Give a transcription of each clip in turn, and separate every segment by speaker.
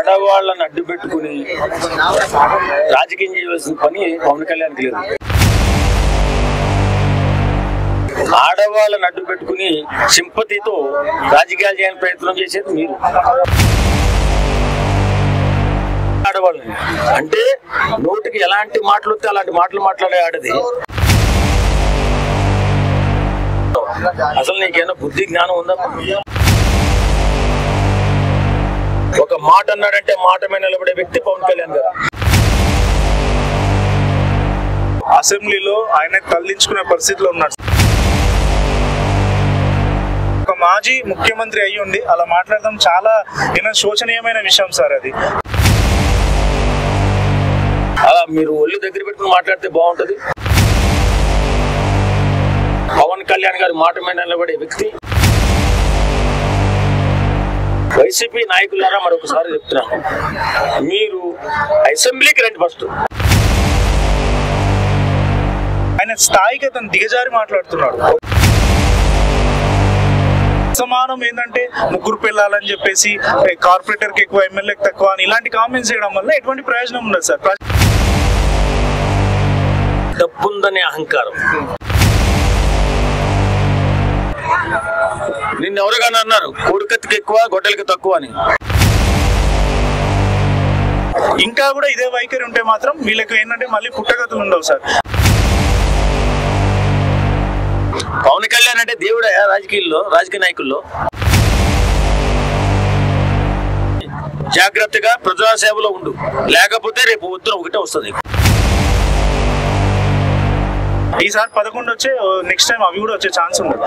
Speaker 1: ఆడవాళ్ళని అడ్డు పెట్టుకుని రాజకీయం చేయవలసిన పని పవన్ కళ్యాణ్కి లేదు. ఆడవాళ్ళని అడ్డు పెట్టుకుని సింపతితో రాజకీయాలు చేయని ప్రయత్నం చేసేది మీరు. ఆడవాళ్ళని అంటే నోటికి ఎలాంటి మాటలు వస్తే అలాంటి మాటలు మాట్లాడే ఆడది. అసలు నీకేమైనా బుద్ధి జ్ఞానం ఉందమ్మా? ఒక మాట అన్నాడంటే మాట మీద నిలబడే వ్యక్తి పవన్ కళ్యాణ్ గారు.
Speaker 2: అసెంబ్లీలో ఆయన తరలించుకునే పరిస్థితిలో ఉన్నాడు. ఒక మాజీ ముఖ్యమంత్రి అయ్యి ఉండి అలా మాట్లాడడం చాలా శోచనీయమైన విషయం సార్. అది
Speaker 1: అలా మీరు ఒళ్ళు దగ్గర పెట్టుకుని మాట్లాడితే బాగుంటది. పవన్ కళ్యాణ్ గారు మాట మీద నిలబడే వ్యక్తి. వైసీపీ నాయకులారా మరొకసారి చెప్తున్నాను, మీరు అసెంబ్లీకి రండి. ఫస్ట్
Speaker 2: ఆయన స్థాయికి అతను దిగజారి మాట్లాడుతున్నాడు. సమానం ఏంటంటే ముగ్గురు పిల్లలని చెప్పేసి కార్పొరేటర్ కి ఎక్కువ, ఎమ్మెల్యేకి తక్కువ అని ఇలాంటి కామెంట్స్ చేయడం వల్ల ఎటువంటి ప్రయోజనం ఉండదు సార్.
Speaker 1: డబ్బుందనే అహంకారం. నిన్న ఎవరుగానే అన్నారు కోడికత్తికి ఎక్కువ గొడ్డలకి తక్కువ అని.
Speaker 2: ఇంకా కూడా ఇదే వైఖరి ఉంటే మాత్రం వీళ్ళకి ఏంటంటే మళ్ళీ పుట్టగతులు ఉండవు సార్.
Speaker 1: పవన్ కళ్యాణ్ అంటే దేవుడా రాజకీయ నాయకుల్లో? జాగ్రత్తగా ప్రజాసేవలో ఉండు, లేకపోతే రేపు ఉత్తరం ఒకటే వస్తుంది.
Speaker 2: ఈసారి 11 వచ్చే నెక్స్ట్ టైం అవి కూడా వచ్చే ఛాన్స్ ఉండదు.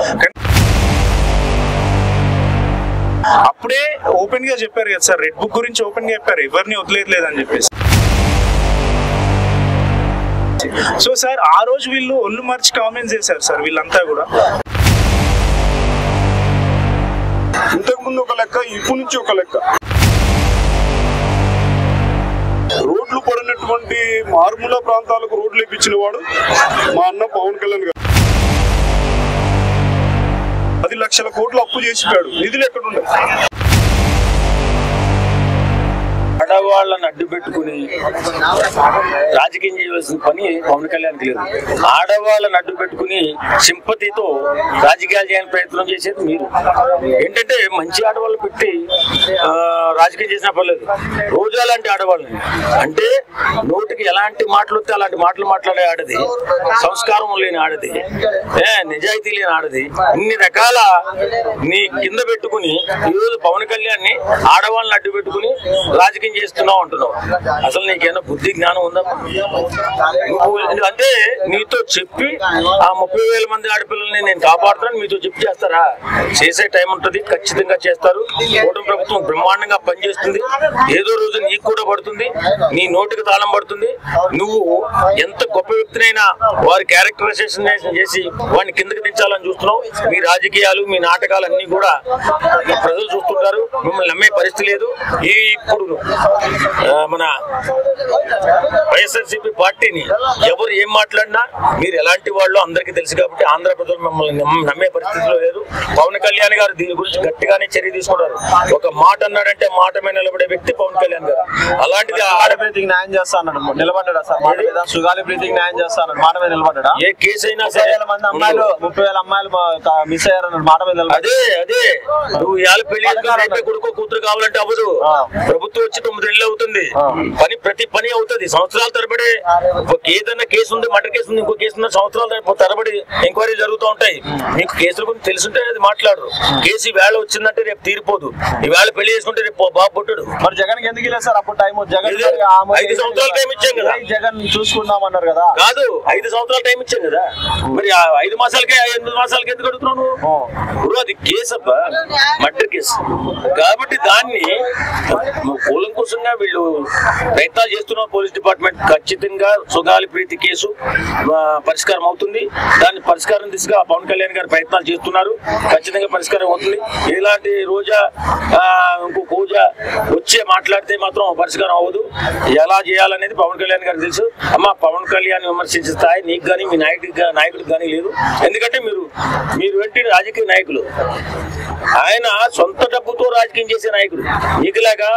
Speaker 2: అప్పుడే ఓపెన్ గా చెప్పారు కదా సార్, రెడ్ బుక్ గురించి ఓపెన్ గా చెప్పారు, ఎవరిని వదిలేదని చెప్పేసి. సో సార్ ఆ రోజు వీళ్ళు ఒళ్ళు మార్చి కామెంట్స్ చేశారు సార్ వీళ్ళంతా కూడా.
Speaker 3: ఇంతకుముందు ఒక లెక్క, ఇప్పుడు నుంచి ఒక లెక్క. రోడ్లు పడినటువంటి మారుమూల ప్రాంతాలకు రోడ్లు ఇప్పించిన వాడు మా అన్న పవన్ కళ్యాణ్ గారు. 10 లక్షల కోట్లు అప్పు చేసిపోయాడు. నిధులు ఎక్కడుండే?
Speaker 1: ఆడవాళ్ళని అడ్డు పెట్టుకుని రాజకీయం చేయవలసిన పని పవన్ కళ్యాణ్కి లేదు. ఆడవాళ్ళని అడ్డు పెట్టుకుని సింపతితో రాజకీయాలు చేయని ప్రయత్నం చేసేది మీరు. ఏంటంటే మంచి ఆడవాళ్ళు పెట్టి రాజకీయం చేసినా పర్లేదు. రోజా లాంటి ఆడవాళ్ళని అంటే నోటికి ఎలాంటి మాటలు వస్తే అలాంటి మాటలు మాట్లాడే ఆడది, సంస్కారం లేని ఆడది, నిజాయితీ లేని ఆడది, ఇన్ని రకాల నీ కింద పెట్టుకుని ఈరోజు పవన్ కళ్యాణ్ ని ఆడవాళ్ళని అడ్డు పెట్టుకుని రాజకీయం చేస్తున్నావు అంటున్నావు. అసలు నీకేమైనా బుద్ధి జ్ఞానం ఉందమ్మా? అంటే నీతో చెప్పి ఆ 30,000 మంది ఆడపిల్లల్ని నేను కాపాడుతాను మీతో చెప్పి చేస్తారా? చేసే టైం ఉంటుంది, ఖచ్చితంగా చేస్తారు. కూటమి ప్రభుత్వం బ్రహ్మాండంగా పనిచేస్తుంది. ఏదో రోజు నీకు కూడా పడుతుంది, నీ నోటికి తాళం పడుతుంది. నువ్వు ఎంత గొప్ప వ్యక్తినైనా వారి క్యారెక్టరైజేషన్ చేసి వాడిని కిందకి దించాలని చూస్తున్నావు. మీ రాజకీయాలు, మీ నాటకాలు అన్ని కూడా ప్రజలు చూస్తుంటారు. మిమ్మల్ని నమ్మే పరిస్థితి లేదు. ఇప్పుడు మన వైఎస్ఆర్సీపీ పార్టీని ఎవరు ఏం మాట్లాడినా మీరు ఎలాంటి వాళ్ళు అందరికీ తెలుసు కాబట్టి ఆంధ్ర ప్రజలు మిమ్మల్ని నమ్మే పరిస్థితిలో లేదు. పవన్ కళ్యాణ్ గారు దీని గురించి గట్టిగానే చర్య తీసుకుంటారు. ఒక మాట అన్నాడంటే మాట మీద నిలబడే వ్యక్తి పవన్ కళ్యాణ్ గారు. అలాంటిది
Speaker 4: ఆడప్రీతికి న్యాయం చేస్తా అన్నాడు, నిలబడ్డా సార్ మాట మీద. సుగాలి ప్రీతికి న్యాయం చేస్తా అన్నాడు, మాట మీద నిలబడ్డా.
Speaker 1: ఏ కేసు అయినా సరే
Speaker 4: 30,000 అమ్మాయిలు మిస్ అయ్యారన్నాడు, మాట మీద నిలబడ్డా.
Speaker 1: అదే నువ్వు ఇవాళ పెళ్లి కొడుకో కూతురు కావాలంటే అవ్వదు. ప్రభుత్వం వచ్చి 9 నెలలు అవుతుంది. ప్రతి పని అవుతుంది. సంవత్సరాల తరబడి ఏదైనా కేసు ఉంది, మర్డర్ కేసు ఉంది, ఇంకో కేసు ఉన్న సంవత్సరాల తరబడి ఎంక్వైరీ జరుగుతూ ఉంటాయి. మీకు కేసుల గురించి తెలుసుంటే అది మాట్లాడరు. కేసు ఈవేళ వచ్చిందంటే రేపు తీరిపోదు. ఈవేళ పెళ్లి చేసుకుంటే రేపు బాబు పుట్టడు.
Speaker 4: మరి జగన్ ఎందుకు లేదు సార్ అప్పుడు టైం? జగన్
Speaker 1: 5 సంవత్సరాల టైం ఇచ్చాం కదా.
Speaker 4: జగన్ చూసుకుందామన్నారు కదా.
Speaker 1: కాదు, 5 సంవత్సరాల టైం ఇచ్చాం కదా. మరి 5 మాసాలకే 8 మాసాలకి ఎందుకు అడుగుతున్నాను? అది కేసు అబ్బా, మర్డర్ కేసు కాబట్టి దాన్ని కూలంకుశంగా వీళ్ళు ప్రయత్నాలు చేస్తున్నారు. పోలీస్ డిపార్ట్మెంట్ ఖచ్చితంగా సుగాలి ప్రీతి కేసు పరిష్కారం అవుతుంది. దాని పరిష్కారం దిశగా పవన్ కళ్యాణ్ గారు ప్రయత్నాలు చేస్తున్నారు. ఖచ్చితంగా పరిష్కారం అవుతుంది. ఇలాంటి రోజా ఇంకో పూజా వచ్చే మాట్లాడితే మాత్రం పరిష్కారం అవ్వదు. ఎలా చేయాలనేది పవన్ కళ్యాణ్ గారికి తెలుసు. అమ్మ, పవన్ కళ్యాణ్ విమర్శించే స్థాయి నీకు కానీ మీ నాయకుడికి కానీ లేదు. ఎందుకంటే మీరు ఏంటి రాజకీయ నాయకులు. ఆయన సొంత డబ్బుతో రాజకీయం చేసే నాయకుడు. మీకులాగా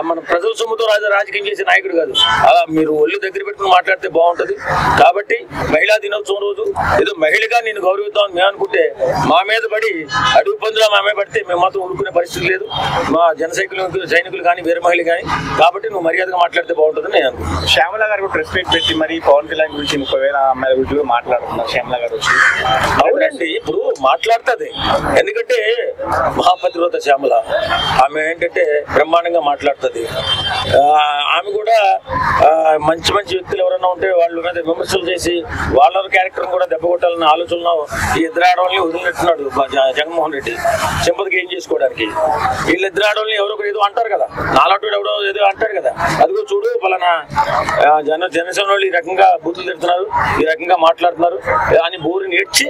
Speaker 1: మన ఇతరుల సొమ్ముతో రాజకీయం చేసే నాయకుడు కాదు. అలా మీరు ఒళ్ళు దగ్గర పెట్టుకుని మాట్లాడితే బాగుంటది. కాబట్టి మహిళా దినోత్సవం రోజు ఏదో మహిళగా నేను గౌరవిద్దామని మేము అనుకుంటే మా మీద పడి అడుగు పందులా మా మీద పడితే మేము మాత్రం ఊరుకునే పరిస్థితి లేదు. మా సైనికులు కానీ వేరే మహిళలు కానీ. కాబట్టి నువ్వు మర్యాదగా మాట్లాడితే బాగుంటుందని నేను అనుకుంటున్నాను.
Speaker 4: శ్యామల గారు ప్రెస్ మీట్ పెట్టి మరి పవన్ కళ్యాణ్ గురించి 30,000 అమ్మాయిల గురించి మాట్లాడుతున్నారు శ్యామల గారు వచ్చి.
Speaker 1: అవునండి, ఇప్పుడు మాట్లాడుతుంది. ఎందుకంటే మహాపతివ్రత శ్యామల ఆమె ఏంటంటే బ్రహ్మాండంగా మాట్లాడుతుంది. ఆమె కూడా మంచి మంచి వ్యక్తులు ఎవరైనా ఉంటే వాళ్ళ మీద విమర్శలు చేసి వాళ్ళ క్యారెక్టర్ కూడా దెబ్బ కొట్టాలన్న ఆలోచనలో ఈ ఇద్దరు ఆడవాళ్ళని వదిలినట్టున్నాడు జగన్మోహన్ రెడ్డి సింపతికి ఏం చేసుకోవడానికి. వీళ్ళిద్దరు ఆడవాళ్ళని ఎవరో ఏదో అంటారు కదా, నాలాంటి ఎవరో ఏదో అంటారు కదా, అదిగో చూడు పలానా జనసేన వాళ్ళు ఈ రకంగా బూతులు తిడుతున్నారు, ఈ రకంగా మాట్లాడుతున్నారు అని బోరుని ఏడ్చి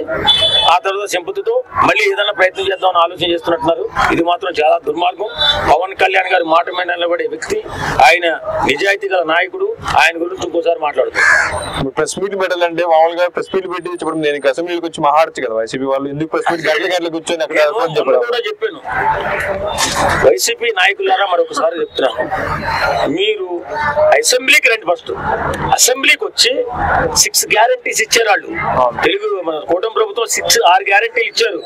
Speaker 1: ఆ తర్వాత సింపతితో మళ్ళీ ఏదైనా ప్రయత్నం చేద్దామని ఆలోచన చేస్తున్నట్టున్నారు. ఇది మాత్రం చాలా దుర్మార్గం. పవన్ కళ్యాణ్ గారి మాట మీద నిలబడే వ్యక్తి, ఆయన నిజాయితీ గల నాయకుడు. ఆయన గురించి ఇంకోసారి మాట్లాడుతారు.
Speaker 5: ప్రెస్ మీట్ పెట్టాలంటే మామూలుగా ప్రెస్ మీట్ పెట్టి ఇప్పుడు నేను అసెంబ్లీకి వచ్చి మాట్లాడచ్చు కదా వైసీపీ వాళ్ళు, ఎందుకు ప్రెస్ మీట్ గంటల కూర్చొని అక్కడ
Speaker 1: కూడా చెప్పాను. వైసీపీ నాయకులారా మరొకసారి చెప్తున్నాను, మీరు అసెంబ్లీకి రండి. ఫస్ట్ అసెంబ్లీకి వచ్చి 6 గ్యారంటీస్ ఇచ్చారు వాళ్ళు. తెలుగు మన కూటమి ప్రభుత్వం 6 గ్యారంటీలు ఇచ్చారు.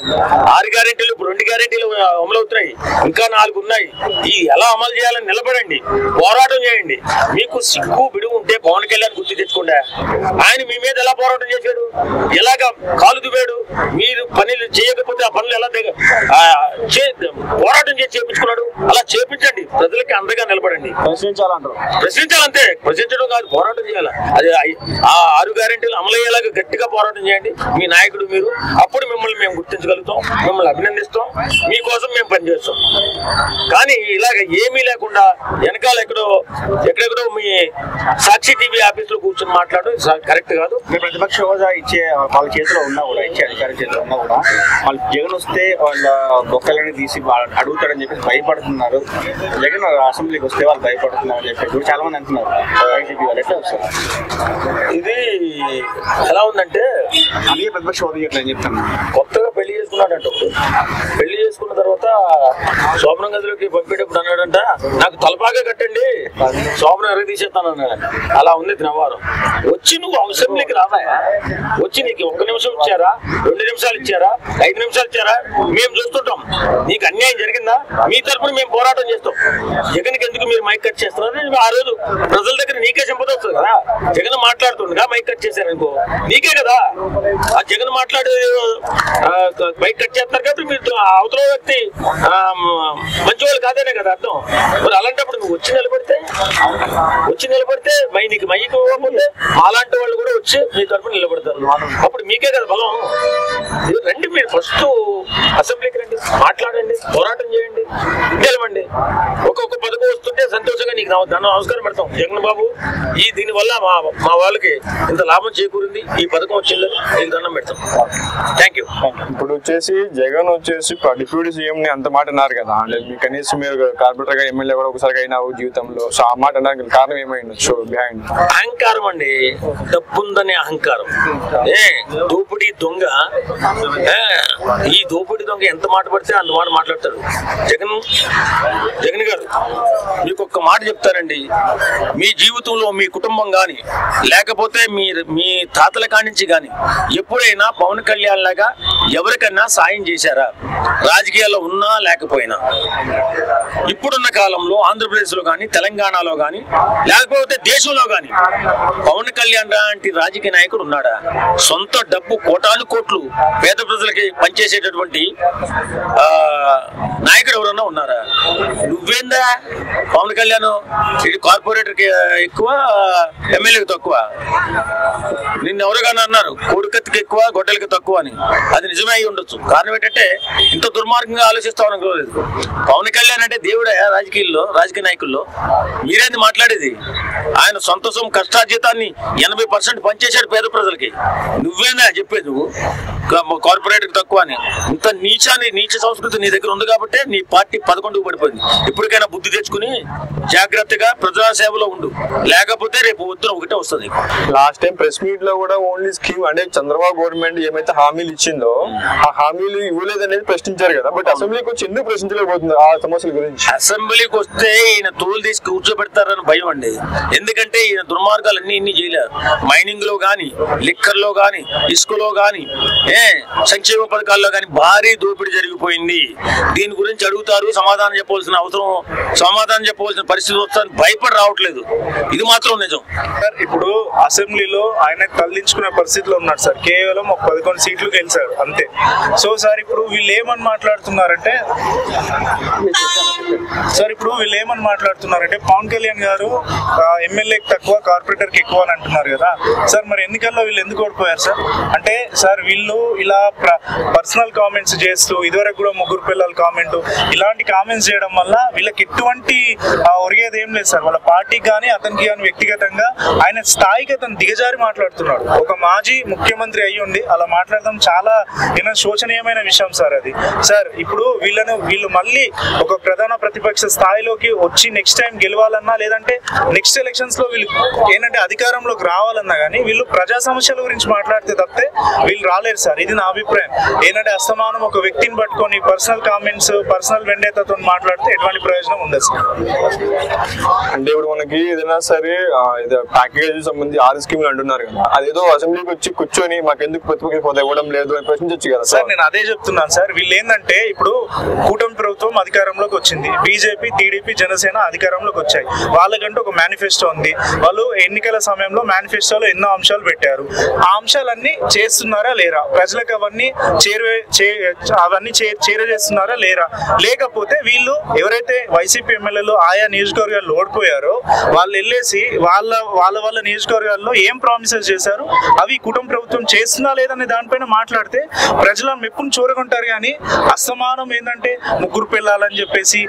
Speaker 1: 6 గ్యారంటీలు ఇప్పుడు 2 గ్యారంటీలు అమలు అవుతున్నాయి, ఇంకా 4 ఉన్నాయి. ఈ ఎలా అమలు చేయాలని నిలబడండి, పోరాటం చేయండి. మీకు సిగ్గు బిడుగు ఉంటే పవన్ కళ్యాణ్ గుర్తు తెచ్చుకోండి. ఆయన మీ మీద ఎలా పోరాటం చేశాడు, ఎలాగ కాలు దువ్వాడు. మీరు పనులు చేయకపోతే ఆ పనులు ఎలా పోరాటం చేసి చేపించుకున్నాడు. అలా చేపించండి, ప్రజలకి అందగా నిలబడండి. ప్రశ్నించాలంతే, ప్రశ్నించడం కాదు, పోరాటం చేయాలి. అది ఆ 6 గ్యారెంటీలు అమలయ్యేలాగా గట్టిగా పోరాటం చేయండి మీ నాయకుడు మీరు. అప్పుడు మిమ్మల్ని మేము గుర్తించగలుగుతాం, మిమ్మల్ని అభినందిస్తాం, మీకోసం మేము పనిచేస్తాం. కానీ ఇలాగ ఏమీ లేకుండా వెనకాల ఎక్కడెక్కడో మీ సాక్షి టీవీ ఆఫీస్ లో కూర్చొని మాట్లాడడం కరెక్ట్ కాదు.
Speaker 4: మీ ప్రతిపక్ష హోదా ఇచ్చే వాళ్ళ చేతిలో ఉన్నా కూడా, ఇచ్చే అధికారి చేతిలో ఉన్నా కూడా వాళ్ళు జగన్ వస్తే వాళ్ళ బొక్కలని తీసి అడుగుతాడని చెప్పి భయపడుతున్నారు. జగన్ అసెంబ్లీకి వస్తే వాళ్ళు భయపడుతున్నారు అని చెప్పి చాలా మంది అంటున్నారు. వైసీపీ వాళ్ళు ఎట్లా వస్తారు?
Speaker 1: ఇది ఎలా ఉందంటే
Speaker 4: అందుకే ప్రతిపక్ష హోదా ఎట్లా అని చెప్తాను.
Speaker 1: కొత్తగా పెళ్లి చేసుకున్నాడంట. పెళ్లి చేసుకున్న తర్వాత శోభనం గదిలోకి పంపేటప్పుడు అన్నాడంట, నాకు తలపాగా కట్టండి, శోభనం ఎరగ తీసేస్తాను అన్నాడు. అలా ఉంది వ్యవహారం. వచ్చి నువ్వు అసెంబ్లీకి రావా, వచ్చి నీకు 1 నిమిషం ఇచ్చారా, 2 నిమిషాలు ఇచ్చారా, 5 నిమిషాలు ఇచ్చారా, మేము చూస్తుంటాం. నీకు అన్యాయం జరిగిందా, మీ తరఫున మేము పోరాటం చేస్తాం. జగన్కి ఎందుకు మీరు మైక్ కట్ చేస్తున్నారు? ఆ రోజు ప్రజల దగ్గర నీకే సింపతి వస్తుంది కదా. జగన్ మాట్లాడుతుండగా మైక్ కట్ చేశారు అనుకో, నీకే కదా. ఆ జగన్ మాట్లాడే మైక్ కట్ చేస్తారు కాబట్టి మీరు అవతల వ్యక్తి మంచి వాళ్ళు కాదనే కదా అర్థం. మరి అలాంటప్పుడు నువ్వు వచ్చి నిలబడితే నీకు మైక్ ఇవ్వకపోతే అలాంటి వాళ్ళు కూడా వచ్చి మీ తరఫున నిలబడతారు. అప్పుడు మీకే కదా బలం. రండి, మీరు ఫస్ట్ అసెంబ్లీకి రండి, మాట్లాడండి, పోరాటం చేయండి, గెలవండి. ఒక్కొక్క పథకం వస్తుంటే సంతోషంగా నీకు నమస్కారం పెడతాం. జగన్ బాబు దీనివల్ల మా వాళ్ళకి ఇంత లాభం చేకూరింది, ఈ పథకం వచ్చిందని నీకు దండం పెడతాం. Thank you.
Speaker 5: ఇప్పుడు వచ్చేసి జగన్ వచ్చేసి డిప్యూటీ సీఎం ని అంత మాట అన్నారు కదా, అంటే మీ కనీసం మీరు కార్పొరేటర్ గా ఎమ్మెల్యే కూడా ఒకసారి అయినా జీవితంలో. సో ఆ మాట అనడానికి కారణం ఏమైంది? బిహైండ్
Speaker 1: అహంకారం అండి, డబ్బుందనే అహంకారం. దోపిడీ దొంగ, ఈ దోపిడీ దొంగ ఎంత మాట పడితే అంత మాట మాట్లాడతాడు. జగన్ గారు మీకు ఒక్క మాట చెప్తారండి, మీ జీవితంలో మీ కుటుంబం కానీ లేకపోతే మీ తాతల కానించి కానీ ఎప్పుడైనా పవన్ కళ్యాణ్ లాగా ఎవరికైనా సాయం చేశారా? రాజకీయాల్లో ఉన్నా లేకపోయినా. ఇప్పుడున్న కాలంలో ఆంధ్రప్రదేశ్ లో కానీ, తెలంగాణలో కానీ, లేకపోతే దేశంలో కానీ పవన్ కళ్యాణ్ లాంటి రాజకీయ నాయకుడు ఉన్నాడా? సొంత డబ్బు కోటాను కోట్లు పేద ప్రజలకి పనిచేసేటటువంటి నాయకుడు ఎవరన్నా ఉన్నారా? నువ్వేందా పవన్ కళ్యాణ్ కార్పొరేటర్ కి ఎక్కువ, ఎమ్మెల్యేకి తక్కువ? నిన్న ఎవరుగానే అన్నారు కోడికత్తికి ఎక్కువ, గొడ్డలకి తక్కువ అని. అది నిజమే అయి ఉండొచ్చు. కారణం ఏంటంటే ఇంత దుర్మార్గంగా ఆలోచిస్తామని అనుకోలేదు. పవన్ కళ్యాణ్ అంటే దేవుడే రాజకీయ నాయకుల్లో. మీరేంది మాట్లాడేది? ఆయన సొంత కష్టార్జితాన్ని 80% పనిచేశాడు పేద ప్రజలకి. నువ్వేనా చెప్పేది? నువ్వు కార్పొరేటర్ తక్కువ అని. ఇంత నీచ సంస్కృతి నీ దగ్గర ఉంది కాబట్టి నీ పార్టీ 11కు పడిపోయింది. ఇప్పటికైనా బుద్ధి తెచ్చుకుని జాగ్రత్త జాగ్రత్తగా ప్రజాసేవలో ఉండు, లేకపోతే రేపు వద్దున ఒకటే వస్తుంది.
Speaker 5: లాస్ట్ టైం ప్రెస్ మీట్ లో కూడా ఓన్లీ స్కీమ్ అంటే చంద్రబాబు గవర్నమెంట్ ఏమైతే హామీలు ఇచ్చిందో ఆ హామీలు ఇవ్వలేదనేది ప్రశ్నించారు కదా, బట్ అసెంబ్లీకి వచ్చి ఎందుకు ప్రశ్నించలేకపోతుంది ఆ సమస్యల గురించి?
Speaker 1: అసెంబ్లీకి వస్తే ఈయన తోలు తీసి కూర్చోబెడతారని భయం అండి. ఎందుకంటే ఈయన దుర్మార్గాలు ఇన్ని చేయలేరు. మైనింగ్ లో గాని, లిక్కర్ లో గాని, ఇసుకలో గాని, సంక్షేమ పథకాల్లో గాని భారీ దోపిడీ జరిగిపోయింది. దీని గురించి అడుగుతారు, సమాధానం చెప్పవలసిన పరిస్థితి వస్తుందని భయపడి రావట్లేదు. ఇది మాత్రం నిజం.
Speaker 2: సార్ ఇప్పుడు అసెంబ్లీలో ఆయన తరలించుకునే పరిస్థితిలో ఉన్నాడు సార్. కేవలం ఒక 11 సీట్లు గెలిచారు అంతే. సో సార్ ఇప్పుడు వీళ్ళు ఏమని మాట్లాడుతున్నారంటే పవన్ కళ్యాణ్ గారు ఎమ్మెల్యేకి తక్కువ, కార్పొరేటర్కి ఎక్కువ అని అంటున్నారు కదా సార్. మరి ఎన్నికల్లో వీళ్ళు ఎందుకు ఓడిపోయారు సార్? అంటే సార్ వీళ్ళు ఇలా పర్సనల్ కామెంట్స్ చేస్తూ, ఇదివరకు కూడా ముగ్గురు పిల్లల కామెంట్, ఇలాంటి కామెంట్స్ చేయడం వల్ల వీళ్ళకి ఎటువంటి ఒరిగేది ఏం లేదు సార్. వాళ్ళ పార్టీకి కానీ అతనికి కానీ వ్యక్తిగతంగా ఆయన స్థాయికి అతను దిగజారి మాట్లాడుతున్నాడు. ఒక మాజీ ముఖ్యమంత్రి అయ్యి ఉండి అలా మాట్లాడడం చాలా శోచనీయమైన విషయం సార్ అది. సార్ ఇప్పుడు వీళ్ళు మళ్ళీ ఒక ప్రధాన ప్రతిపక్ష స్థాయిలోకి వచ్చి నెక్స్ట్ టైం గెలవాలన్నా, లేదంటే నెక్స్ట్ ఎలక్షన్స్ లో వీళ్ళు ఏంటంటే అధికారంలోకి రావాలన్నా కానీ వీళ్ళు ప్రజా సమస్యల గురించి మాట్లాడితే తప్పితే వీళ్ళు రాలేరు సార్. ఇది నా అభిప్రాయం. ఏంటంటే అస్తమానం ఒక వ్యక్తిని పట్టుకొని పర్సనల్ కామెంట్స్, పర్సనల్ వెండేతతో మాట్లాడితే ఎటువంటి ప్రయోజనం ఉండదు సార్.
Speaker 5: అంటే ఇప్పుడు మనకి ఏదైనా సరే ప్యాకేజ్ సంబంధించి 6 స్కీమ్లు అంటున్నారు కదా, అదేదో అసెంబ్లీకి వచ్చి కూర్చొని మాకెందుకు ప్రతిపక్ష హోదా ఇవ్వడం లేదు అని ప్రశ్నించవచ్చు కదా
Speaker 2: సార్. నేను అదే చెప్తున్నాను సార్. వీళ్ళు ఏంటంటే ఇప్పుడు కూటమి ప్రభుత్వం అధికారంలోకి వచ్చింది, బీజేపీ, టీడీపీ, జనసేన అధికారంలోకి వచ్చాయి. వాళ్ళకంటూ ఒక మేనిఫెస్టో ఉంది. వాళ్ళు ఎన్నికల సమయంలో మేనిఫెస్టోలో ఎన్నో అంశాలు పెట్టారు. ఆ అంశాలన్నీ చేస్తున్నారా లేరా? ప్రజలకు అవన్నీ చేరజేస్తున్నారా లేరా? లేకపోతే వీళ్ళు ఎవరైతే వైసీపీ ఎమ్మెల్యేలు ఆయా నియోజకవర్గాల్లో ఓడిపోయారో వాళ్ళు వెళ్ళేసి వాళ్ళ నియోజకవర్గాల్లో ఏం ప్రామిసెస్ చేశారు, అవి కుటుంబ ప్రభుత్వం చేస్తున్నా లేదనే దానిపైన మాట్లాడితే ప్రజల మెప్పును చూరగొంటారు. కానీ అస్తమానం ఏంటంటే ముగ్గురు పిల్లాలని చెప్పేసి,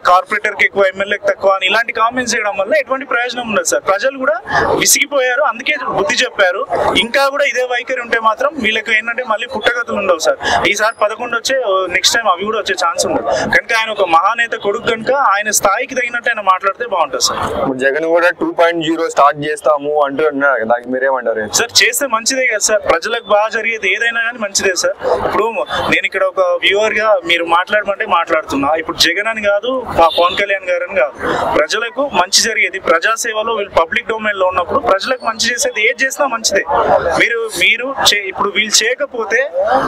Speaker 2: కార్పొరేటర్కి ఎక్కువ, ఎమ్మెల్యేకి తక్కువ అని ఇలాంటి కామెంట్స్ చేయడం వల్ల ఎటువంటి ప్రయోజనం ఉండదు సార్. ప్రజలు కూడా విసిగిపోయారు, అందుకే బుద్ధి చెప్పారు. ఇంకా కూడా ఇదే వైఖరి ఉంటే మాత్రం వీళ్ళకి ఏంటంటే మళ్ళీ పుట్టగతులు ఉండవు సార్. ఈసారి 11 వచ్చే నెక్స్ట్ టైం అవి కూడా వచ్చే ఛాన్స్ ఉండదు. కనుక ఆయన ఒక మహానేత కొడుకు కనుక ఆయన స్థాయికి తగినట్టు ఆయన మాట్లాడితే బాగుంటుంది సార్.
Speaker 5: జగన్ కూడా 2.0 స్టార్ట్ చేస్తాము అంటూ అన్నారు కదా, మీరేమంటారు సార్?
Speaker 2: చేస్తే మంచిదే కదా సార్. ప్రజలకు బాగా జరిగేది ఏదైనా కానీ మంచిదే సార్. ఇప్పుడు నేను ఇక్కడ ఒక వ్యూవర్ గా మీరు మాట్లాడమంటే మాట్లాడుతున్నా. ఇప్పుడు జగన్ అని కాదు, పవన్ కళ్యాణ్ గారు అని కాదు, ప్రజలకు మంచి జరిగేది ప్రజాసేవలో వీళ్ళు పబ్లిక్ డొమైన్ లో ఉన్నప్పుడు ప్రజలకు మంచి చేసేది ఏది చేసినా మంచిదే. మీరు ఇప్పుడు వీళ్ళు చేయకపోతే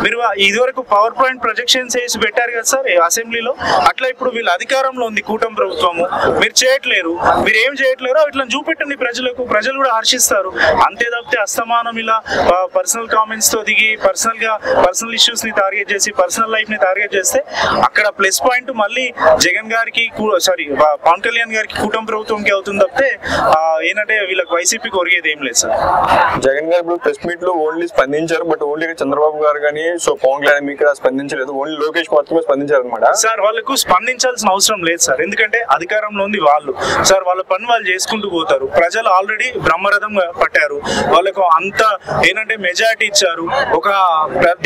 Speaker 2: మీరు ఇదివరకు పవర్ పాయింట్ ప్రొజెక్షన్స్ వేసి పెట్టారు కదా సార్ అసెంబ్లీలో, అట్లా ఇప్పుడు వీళ్ళు అధికారంలో ఉంది కూటమి ప్రభుత్వము, మీరు చేయట్లేరు, మీరు ఏం చేయట్లేరు, ఇట్లా చూపెట్టండి ప్రజలకు, ప్రజలు కూడా హర్షిస్తారు. అంతే తప్పితే అస్తమానం ఇలా పర్సనల్ కామెంట్స్ తో దిగి పర్సనల్ ఇష్యూస్ ని టార్గెట్ చేసి పర్సనల్ లైఫ్ ని టార్గెట్ చేస్తే అక్కడ ప్లస్ పాయింట్ మళ్ళీ జగన్ గారికి పవన్ కళ్యాణ్ గారికి కూటమి ప్రభుత్వంకి అవుతుంది తప్పితే ఏంటంటే వీళ్ళకి వైసీపీకి ఒరిగేది ఏం లేదు సార్.
Speaker 5: జగన్ గారు ఇప్పుడు ప్రెస్ మీట్ లో ఓన్లీ స్పందించారు, బట్ ఓన్లీ చంద్రబాబు గారు కానీ పవన్ కళ్యాణ్ మీకు స్పందించలేదు, ఓన్లీ లోకేష్ మాత్రమే స్పందించారు అనమాట.
Speaker 2: సార్ వాళ్ళకు స్పందించాల్సిన అవసరం లేదు సార్. ఎందుకంటే అధికారంలో ఉంది వాళ్ళు సార్. వాళ్ళ పని వాళ్ళు చేసుకుంటూ పోతారు. ప్రజలు ఆల్రెడీ బ్రహ్మరథం పట్టారు. వాళ్ళకు అంత ఏంటంటే మెజారిటీ ఇచ్చారు. ఒక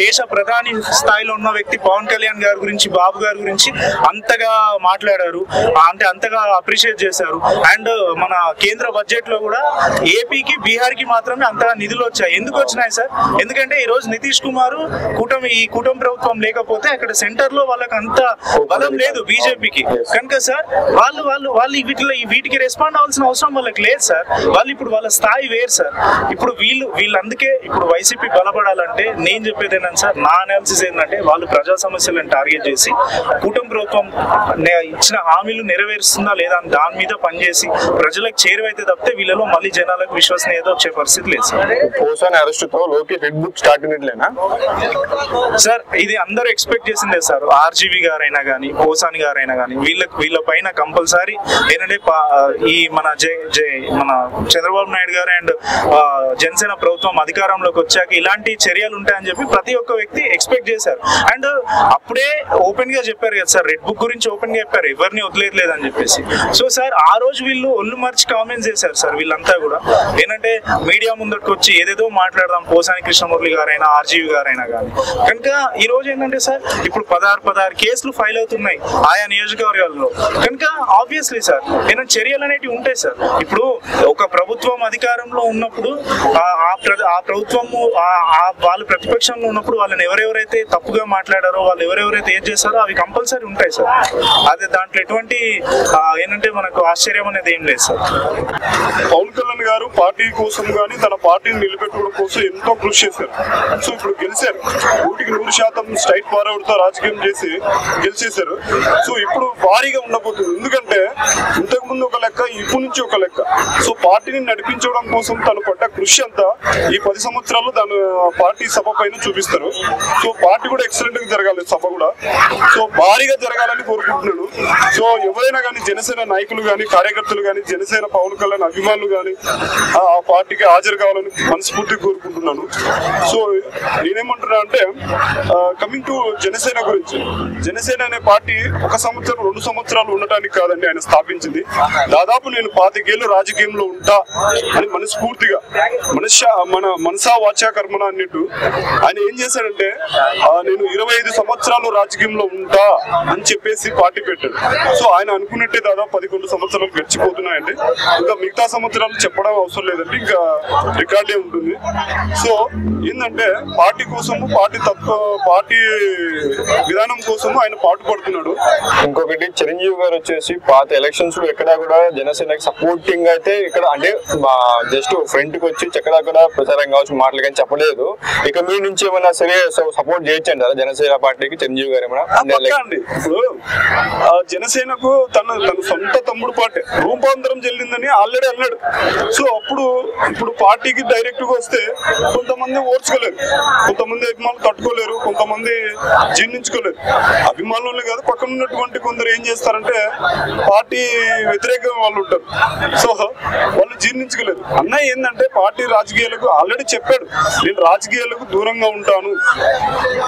Speaker 2: దేశ ప్రధాని స్థాయిలో ఉన్న వ్యక్తి పవన్ కళ్యాణ్ గారి గురించి, బాబు గారి గురించి అంతగా మాట్లాడారు, అంటే అంతగా అప్రిషియేట్ చేశారు. అండ్ మన కేంద్ర బడ్జెట్ లో కూడా ఏపీకి, బీహార్కి మాత్రమే అంతగా నిధులు వచ్చాయి. ఎందుకు వచ్చినాయి సార్? ఎందుకంటే ఈ రోజు నితీష్ కుమార్ ఈ కూటమి ప్రభుత్వం లేకపోతే అక్కడ సెంటర్ లో వాళ్ళకి అంత బలం లేదు బీజేపీకి. కనుక సార్ వాళ్ళు వీటికి రెస్పాండ్ అవ్వాల్సిన అవసరం వాళ్ళకి లేదు సార్. వాళ్ళు ఇప్పుడు వాళ్ళ స్థాయి వేరు సార్. ఇప్పుడు వీళ్ళు అందుకే ఇప్పుడు వైసీపీ బలపడాలంటే నేను చెప్పేది ఏంటంటే సార్, నా అనాలిసిస్ ఏంటంటే వాళ్ళు ప్రజా సమస్యలను టార్గెట్ చేసి కూటమి ప్రభుత్వం ఇచ్చిన హామీలు నెరవేరుస్తుందా లేదా అని దాని మీద పనిచేసి ప్రజలకు చేరువైతే తప్పితే వీళ్ళలో మళ్ళీ జనాలకు విశ్వసనీయత వచ్చే పరిస్థితి లేదు సార్. సార్ ఇది అందరూ ఎక్స్పెక్ట్ చేసిందే సార్. ఆర్జీవి గారైనా కానీ, పోసాని గారైనా కానీ వీళ్ళ పైన కంపల్సరీ ఏంటంటే ఈ మన చంద్రబాబు నాయుడు గారు అండ్ జనసేన ప్రభుత్వం అధికారంలోకి వచ్చాక ఇలాంటి చర్యలు ఉంటాయని చెప్పి ప్రతి ఒక్క వ్యక్తి ఎక్స్పెక్ట్ చేశారు. అండ్ అప్పుడే ఓపెన్ గా చెప్పారు కదా సార్, రెడ్ బుక్ గురించి ఓపెన్ గా చెప్పారు, ఎవరిని వదిలేదు అని చెప్పేసి. సో సార్ ఆ రోజు వీళ్ళు ఒళ్ళు మార్చి కామెంట్స్ చేశారు సార్. వీళ్ళంతా కూడా ఏంటంటే మీడియా ముందుకు వచ్చి ఏదేదో మాట్లాడదాం, పోసాని కృష్ణమురళి గారైనా, ఆర్జీవి గారైనా కానీ. కనుక ఈ రోజు ఏంటంటే సార్ ఇప్పుడు 16 కేసులు ఫైల్ అవుతున్నాయి ఆయా నియోజకవర్గాల్లో. కనుక ఆబ్వియస్లీ సార్ ఏమైనా చర్యలు అనేటివి ఉంటాయి సార్. ఇప్పుడు ఒక ప్రభుత్వం అధికారంలో ఉన్నప్పుడు ఆ ప్రభుత్వము వాళ్ళు ప్రతిపక్షంలో ఉన్నప్పుడు వాళ్ళని ఎవరెవరైతే తప్పుగా మాట్లాడారో, వాళ్ళు ఎవరెవరైతే ఏం చేస్తారో అవి కంపల్సరీ ఉంటాయి సార్. అదే దాంట్లో ఎటువంటి ఏంటంటే మనకు ఆశ్చర్యం అనేది ఏం లేదు సార్.
Speaker 3: పవన్ కళ్యాణ్ గారు పార్టీ కోసం కానీ తన పార్టీని నిలబెట్టుకోవడం కోసం ఎంతో కృషి చేశారు. సో ఇప్పుడు గెలిచారు, 100% స్ట్రైట్ ఫార్వర్డ్ తో రాజకీయం చేసి గెలిచేశారు. సో ఇప్పుడు భారీగా ఉండబోతుంది. ఎందుకంటే ఇంతకుముందు ఒక లెక్క, ఇప్పుడు నుంచి ఒక లెక్క. సో పార్టీని నడిపించడం కోసం తను పడ్డ కృషి అంతా ఈ 10 సంవత్సరాలు తను పార్టీ సభ పైన చూపిస్తారు. సో పార్టీ కూడా ఎక్సలెంట్ గా జరగాలి, సభ కూడా సో భారీగా జరగాలని కోరుకుంటున్నాను. సో ఎవరైనా కానీ జనసేన నాయకులు కానీ, కార్యకర్తలు కానీ, జనసేన పవన్ కళ్యాణ్ అభిమానులు కానీ ఆ పార్టీకి హాజరు కావాలని మనస్ఫూర్తిగా కోరుకుంటున్నాను. సో నేనేమంటున్నా అంటే కమింగ్ టు జనసేన గురించి, జనసేన అనే పార్టీ 1 సంవత్సరం 2 సంవత్సరాలు ఉండటానికి కాదండి ఆయన స్థాపించింది. దాదాపు నేను 25 ఏళ్ళు రాజకీయంలో ఉంటా అని మనస్ఫూర్తిగా మన మనసా వాచా కర్మన అన్నట్టు ఆయన ఏం చేశాడంటే నేను 25 సంవత్సరాలు రాజకీయంలో ఉంటా అని చెప్పేసి పార్టీ పెట్టాడు. సో ఆయన అనుకున్నట్టే దాదాపు 11 సంవత్సరాలు గడిచిపోతున్నాయండి. ఇంకా మిగతా సంవత్సరాలు చెప్పడం అవసరం లేదండి, ఇంకా రికార్డే ఉంటుంది. సో ఏంటంటే పార్టీ కోసము, పార్టీ విధానం కోసము ఆయన పాటుపడుతున్నాడు.
Speaker 5: ఇంకొకటి చిరంజీవి గారు వచ్చేసి పాత ఎలక్షన్స్ లో ఎక్కడా కూడా జనసేనకి సపోర్టింగ్ అయితే ఇక్కడ అంటే జస్ట్ ఫ్రంట్ కి వచ్చి ఎక్కడా కూడా ప్రచారం కావచ్చు మాటలు కానీ చెప్పలేదు. ఇక మీ నుంచి ఏమైనా సరే సపోర్ట్ చేయొచ్చండి అలా జనసేన పార్టీకి చిరంజీవి గారు ఏమైనా?
Speaker 3: అండి ఇప్పుడు జనసేనకు తన సొంత తమ్ముడు పార్టీ రూపాంతరం చెల్లిందని ఆల్రెడీ అన్నాడు. సో ఇప్పుడు పార్టీకి డైరెక్ట్ గా వస్తే కొంతమంది ఓర్చుకోలేరు, కొంతమంది అభిమానులు తట్టుకోలేరు, కొంతమంది జీర్ణించుకోలేరు. అభిమానులు కాదు, పక్కన ఉన్నటువంటి కొందరు ఏం చేస్తారంటే పార్టీ వ్యతిరేకంగా వాళ్ళు ఉంటారు. సో వాళ్ళు జీర్ణించుకోలేరు. అన్నయ్య ఏంటంటే పార్టీ రాజకీయాలకు ఆల్రెడీ చెప్పాడు, నేను రాజకీయాలకు దూరంగా ఉంటాను,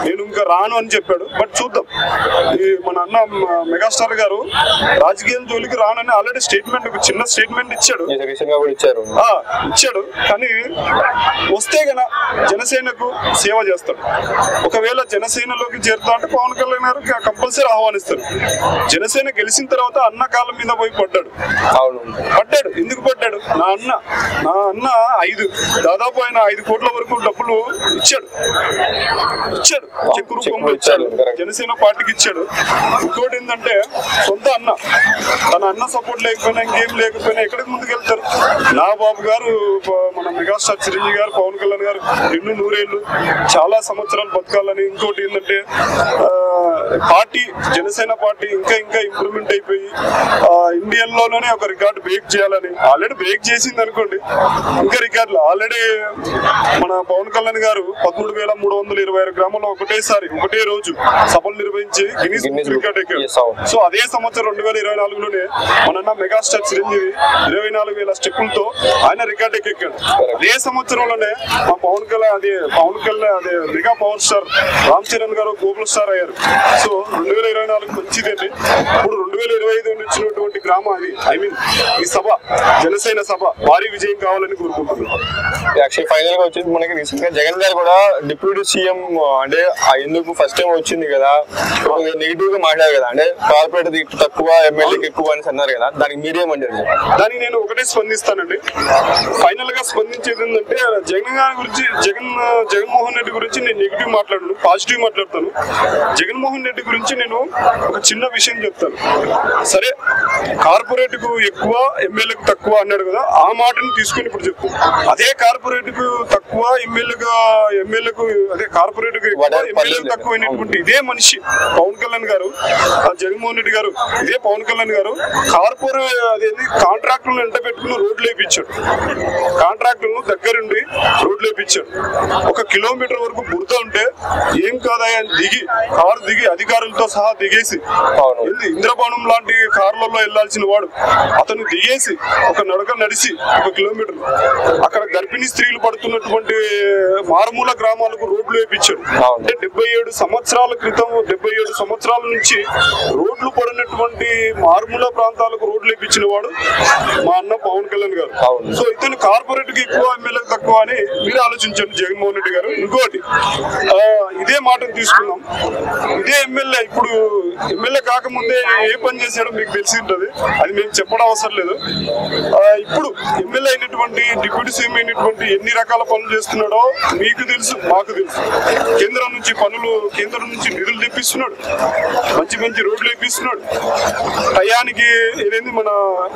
Speaker 3: నేను ఇంకా రాను అని చెప్పాడు. బట్ చూద్దాం, మన అన్న మెగాస్టార్ గారు రాజకీయాల జోలికి రానని ఆల్రెడీ చిన్న స్టేట్మెంట్ ఇచ్చాడు. కానీ వస్తే గన జనసేనకు సేవ చేస్తాడు. ఒకవేళ జనసేనలోకి చేరుతా అంటే పవన్ కళ్యాణ్ గారు కంపల్సరీ ఆహ్వానిస్తారు. జనసేన గెలిచిన తర్వాత అన్న కాళ్ళ మీద పోయి పడ్డాడు. ఎందుకు పడ్డాడు? నా అన్న దాదాపు ఆయన 5 కోట్ల వరకు డబ్బులు ఇచ్చాడు, చెక్ రూపంలో ఇచ్చాడు, జనసేన పార్టీకి ఇచ్చాడు. ఇంకోటి ఏంటంటే సొంత అన్న, తన అన్న సపోర్ట్ లేకపోయినా ఇంకేం లేకపోయినా ఎక్కడికి ముందుకు వెళ్తారు? నా బాబు గారు, మన మెగాస్టార్ చిరంజీవి గారు, పవన్ కళ్యాణ్ గారు 100 చాలా సంవత్సరాలు బతకాలని. ఇంకోటి ఏంటంటే పార్టీ, జనసేన పార్టీ ఇంకా ఇంప్రూవ్మెంట్ అయిపోయి ఇండియన్లోనే ఒక రికార్డు బ్రేక్ చేయాలని. ఆల్రెడీ బ్రేక్ చేసింది అనుకోండి, ఇంకా రికార్డులు ఆల్రెడీ మన పవన్ కళ్యాణ్ గారు 13,326 గ్రామాల్లో ఒకటే రోజు సభలు నిర్వహించి గిన్నీస్ రికార్డ్ ఎక్కాడు. సో అదే సంవత్సరం 2024లోనే మన మెగాస్టార్ చిరంజీవి 24,000 స్టెప్పులతో ఆయన రికార్డ్ ఎక్కాడు. అదే సంవత్సరంలోనే మా పవన్ కళ్యాణ్ అదే mega power star Ram Charan గారు గ్లోబల్ స్టార్ అయ్యారు. సో 2024 మంచిదండి. ఇప్పుడు 2025 వచ్చినటువంటి గ్రామం అది, ఈ సభ, జనసేన సభ భారీ విజయం కావాలని కోరుకుంటున్నాను.
Speaker 5: యాక్చువల్లీ ఫైనల్ గా వచ్చేసి మనకి రీసెంట్ గా జగన్ గారు కూడా డిప్యూటీ సీఎం అంటే ఎందుకు ఫస్ట్ టైం వచ్చింది కదా, నెగిటివ్ గా మాట్లాడారు కదా, అంటే కార్పొరేట్ తక్కువ ఎమ్మెల్యేకి ఎక్కువ అని అన్నారు కదా, దానికి మీరేమంటారు?
Speaker 3: దానికి నేను ఒకటే స్పందిస్తానండి. ఫైనల్ గా స్పందించేది ఏంటంటే జగన్ గారి గురించి, జగన్మోహన్ రెడ్డి గురించి నేను నెగిటివ్ మాట్లాడను, పాజిటివ్ మాట్లాడతాను. జగన్మోహన్ రెడ్డి గురించి నేను ఒక చిన్న విషయం చెప్తాను. సరే, కార్పొరేట్ కు ఎక్కువ ఎమ్మెల్యేకు తక్కువ అన్నాడు కదా, ఆ మాటను తీసుకుని ఇప్పుడు చెప్తాను. అదే కార్పొరేట్ కు తక్కువ ఎమ్మెల్యేకు అదే కార్పొరేట్ కు ఎమ్మెల్యేకు తక్కువ అయినటువంటి ఇదే మనిషి పవన్ కళ్యాణ్ గారు, జగన్మోహన్ రెడ్డి గారు, ఇదే పవన్ కళ్యాణ్ గారు కార్పొరేట్ అదేంటి కాంట్రాక్టులను ఎంట పెట్టుకుని రోడ్లు వేయించాడు. కాంట్రాక్టులను దగ్గరుండి రోడ్లు వేయించాడు. 1 కిలోమీటర్ వరకు బురద ఉంటే ఏం కాదాయని కారు దిగి అధికారులతో సహా దిగేసి, ఇంద్రబాణం లాంటి కార్లలో వెళ్లాల్సిన వాడు అతను దిగేసి ఒక నడక నడిచి 1 కిలోమీటర్ అక్కడ గర్భిణీ స్త్రీలు పడుతున్నటువంటి మారుమూల గ్రామాలకు రోడ్లు వేయించాడు. అంటే 77 సంవత్సరాల క్రితం, 77 సంవత్సరాల నుంచి రోడ్లు పడినటువంటి మారుమూల ప్రాంతాలకు రోడ్లు వేయించిన వాడు మా అన్న పవన్ కళ్యాణ్ గారు.
Speaker 5: అవును.
Speaker 3: సో ఇతను కార్పొరేట్ కి ఎక్కువ, ఎమ్మెల్యేకి తక్కువ అని మీరు ఆలోచించండి జగన్మోహన్ రెడ్డి గారు. ఇంకోటి ఇదే మాటను తీసుకుందాం. ఇదే ఎమ్మెల్యే ఇప్పుడు ఎమ్మెల్యే కాకముందే ఏ పని చేశాడో మీకు తెలిసి ఉంటుంది, అది మేము చెప్పడం అవసరం లేదు. ఇప్పుడు ఎమ్మెల్యే అయినటువంటి డిప్యూటీ సీఎం అయినటువంటి ఎన్ని రకాల పనులు చేస్తున్నాడో మీకు తెలుసు, మాకు తెలుసు. కేంద్రం నుంచి పనులు, కేంద్రం నుంచి నిధులు తెప్పిస్తున్నాడు, మంచి మంచి రోడ్లు వేపిస్తున్నాడు, టయానికి ఏదైంది మన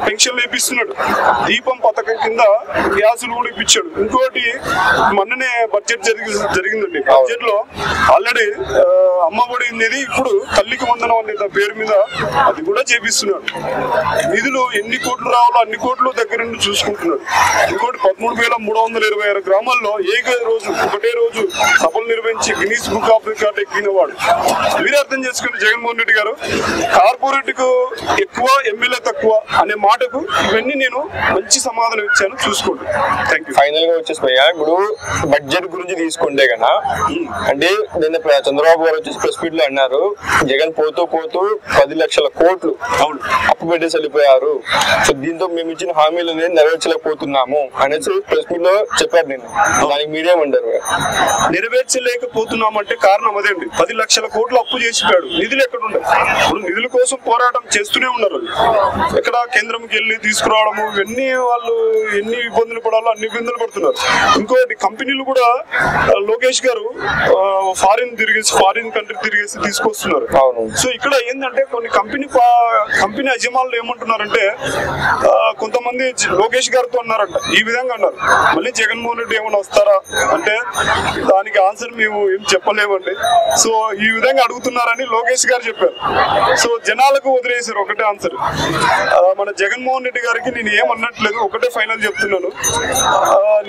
Speaker 3: పెన్షన్లు వేపిస్తున్నాడు, దీపం పథకం కింద గ్యాసులు కూడా ఇప్పించాడు. ఇంకోటి మొన్ననే బడ్జెట్ జరిగిందండి. బడ్జెట్ లో ఆల్రెడీ అమ్మఒడి అనేది ఇప్పుడు తల్లికి వందనం అనే పేరు మీద అది కూడా చేపిస్తున్నాడు. నిధులు ఎన్ని కోట్లు రావాలో అన్ని కోట్లు దగ్గర నుండి చూసుకుంటున్నాడు. ఇంకోటి 13,326 గ్రామాల్లో ఒకటే రోజు సభలు నిర్వహించి గిన్నీస్ బుక్ ఆఫ్ రికార్డ్ ఎక్కిన వాడు. మీరు అర్థం చేసుకోండి జగన్మోహన్ రెడ్డి గారు, కార్పొరేట్ కు ఎక్కువ, ఎమ్మెల్యే తక్కువ అనే మాటకు ఇవన్నీ నేను మంచి సమాధానం ఇచ్చాను, చూసుకోండి. Thank you.
Speaker 5: ఫైనల్ గా వచ్చేసి ఇప్పుడు బడ్జెట్ గురించి తీసుకుంటే కన్నా, అంటే నిన్న చంద్రబాబు గారు వచ్చేసి ప్రెస్ మీట్ లో అన్నారు, జగన్ పోతూ 10 లక్షల కోట్లు అప్పు పెట్టేసి వెళ్ళిపోయారు. సో దీంతో మేము ఇచ్చిన హామీలు నెరవేర్చలేకపోతున్నాము అనేసి ప్రెస్ మీట్ లో చెప్పారు. నేను దానికి మీడియా అంటారు
Speaker 3: నెరవేర్చలేకపోతున్నాం అంటే కారణం అదేండి. 10 లక్షల కోట్లు అప్పు చేసిపోయాడు. నిధులు ఎక్కడ ఉండవు. ఇప్పుడు నిధుల కోసం పోరాటం చేస్తూనే ఉన్నారు. ఎక్కడ కేంద్రంకి వెళ్ళి తీసుకురావడము, ఇవన్నీ వాళ్ళు ఎన్ని ఇబ్బందులు పడాలో అన్ని ఇబ్బందులు పడుతున్నారు. ఇంకోటి కంపెనీలు కూడా లోకేష్ గారు ఫారిన్ కంట్రీ తిరిగేసి తీసుకొస్తున్నారు. సో ఇక్కడ ఏంటంటే కొన్ని కంపెనీ యజమానులు ఏమంటున్నారంటే, కొంతమంది లోకేష్ గారితో అన్నారంట, ఈ విధంగా అన్నారు, మళ్ళీ జగన్మోహన్ రెడ్డి ఏమైనా వస్తారా అంటే దానికి ఆన్సర్ మేము ఏం చెప్పలేమండి. సో ఈ విధంగా అడుగుతున్నారని లోకేష్ గారు చెప్పారు. సో జనాలకు వదిలేశారు ఒకటే ఆన్సర్. మన జగన్మోహన్ రెడ్డి గారికి నేను ఏమన్నట్లేదు, ఒకటే ఫైనల్ చెప్తున్నాను.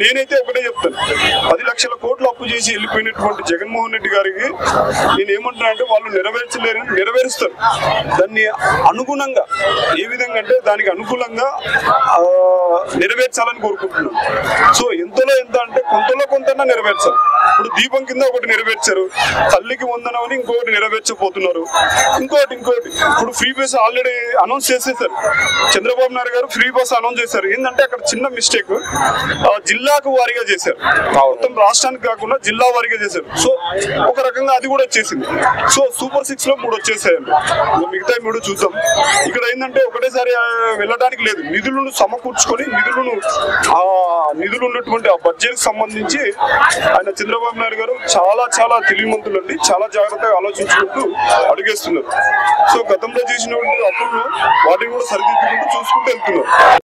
Speaker 3: నేనైతే ఒకటే చెప్తాను, 10 లక్షల కోట్లు అప్పు చేసి వెళ్ళిపోయినటువంటి జగన్మోహన్ రెడ్డి గారికి నేను ఏమంటున్నా అంటే, వాళ్ళు నెరవేరుస్తారు. దాన్ని అనుగుణంగా ఏ విధంగా అంటే దానికి అనుకూలంగా నెరవేర్చాలని కోరుకుంటున్నాను. సో ఎంతలో ఎంత అంటే కొంతలో కొంత నెరవేర్చాలి. ఇప్పుడు దీపం కింద ఒకటి నెరవేర్చారు, తల్లికి వందనం అని ఇంకొకటి నెరవేర్చబోతున్నారు. ఇంకోటి ఇప్పుడు ఫ్రీ బస్ ఆల్రెడీ అనౌన్స్ చేసేసారు. చంద్రబాబు నాయుడు గారు ఫ్రీ బస్ అనౌన్స్ చేశారు. ఏంటంటే అక్కడ చిన్న మిస్టేక్, జిల్లాకు వారీగా చేశారు, మొత్తం రాష్ట్రానికి కాకుండా జిల్లా వారీగా చేశారు. సో ఒక రకంగా అది కూడా వచ్చేసింది. సో సూపర్ 6 లో 3 వచ్చేసాయండి. మిగతా 3 చూద్దాం. ఇక్కడ ఏంటంటే ఒకటేసారి వెళ్ళడానికి లేదు, నిధులను సమకూర్చుకొని నిధులు ఉన్నటువంటి ఆ బడ్జెట్ సంబంధించి ఆయన చంద్రబాబు నాయుడు గారు చాలా తెలివిమంతులు అండి, చాలా జాగ్రత్తగా ఆలోచించుకుంటూ అడుగేస్తున్నారు. సో గతంలో చేసినటువంటి అప్పులు వాటిని కూడా సరిదిద్దుకుంటూ చూసుకుంటూ వెళ్తున్నారు.